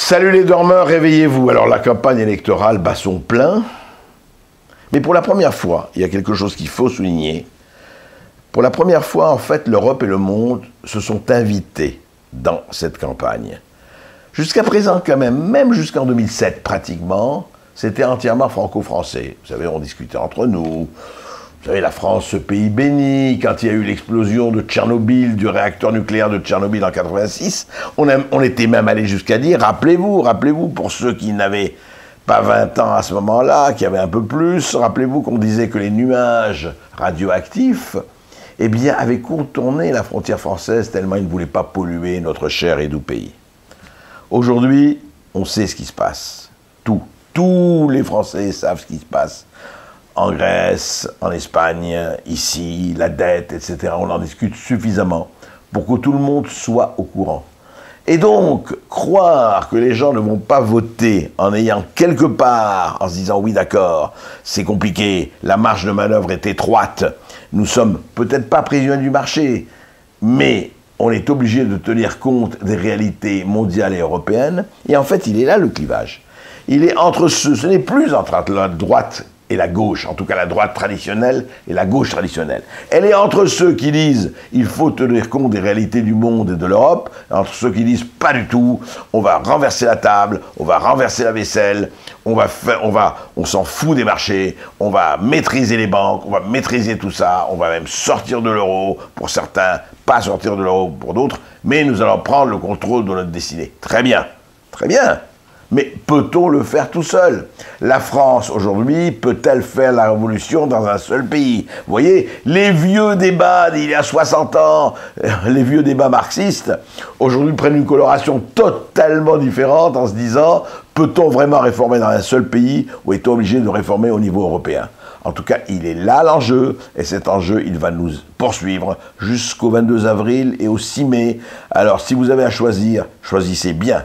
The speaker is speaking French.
Salut les dormeurs, réveillez-vous. Alors la campagne électorale bat son plein, mais pour la première fois, il y a quelque chose qu'il faut souligner. Pour la première fois, en fait, l'Europe et le monde se sont invités dans cette campagne. Jusqu'à présent, quand même jusqu'en 2007 pratiquement, c'était entièrement franco-français. Vous savez, on discutait entre nous. Vous savez, la France, ce pays béni, quand il y a eu l'explosion de Tchernobyl, du réacteur nucléaire de Tchernobyl en 86, on était même allé jusqu'à dire, rappelez-vous, pour ceux qui n'avaient pas 20 ans à ce moment-là, qui avaient un peu plus, rappelez-vous qu'on disait que les nuages radioactifs, eh bien, avaient contourné la frontière française tellement ils ne voulaient pas polluer notre cher et doux pays. Aujourd'hui, on sait ce qui se passe. Tous les Français savent ce qui se passe. En Grèce, en Espagne, ici, la dette, etc. On en discute suffisamment pour que tout le monde soit au courant. Et donc, croire que les gens ne vont pas voter en ayant quelque part, en se disant « oui, d'accord, c'est compliqué, la marge de manœuvre est étroite, nous sommes peut-être pas prisonniers du marché, mais on est obligé de tenir compte des réalités mondiales et européennes. » Et en fait, il est là le clivage. Il est entre ce n'est plus entre la droite et la gauche, en tout cas la droite traditionnelle et la gauche traditionnelle. Elle est entre ceux qui disent il faut tenir compte des réalités du monde et de l'Europe, entre ceux qui disent pas du tout, on va renverser la table, on va renverser la vaisselle, on s'en fout des marchés, on va maîtriser les banques, on va maîtriser tout ça, on va même sortir de l'euro pour certains, pas sortir de l'euro pour d'autres, mais nous allons prendre le contrôle de notre destinée. Très bien, très bien. Mais peut-on le faire tout seul? La France, aujourd'hui, peut-elle faire la révolution dans un seul pays? Vous voyez, les vieux débats d'il y a 60 ans, les vieux débats marxistes, aujourd'hui prennent une coloration totalement différente en se disant, peut-on vraiment réformer dans un seul pays ou est-on obligé de réformer au niveau européen? En tout cas, il est là l'enjeu, et cet enjeu, il va nous poursuivre jusqu'au 22 avril et au 6 mai. Alors, si vous avez à choisir, choisissez bien.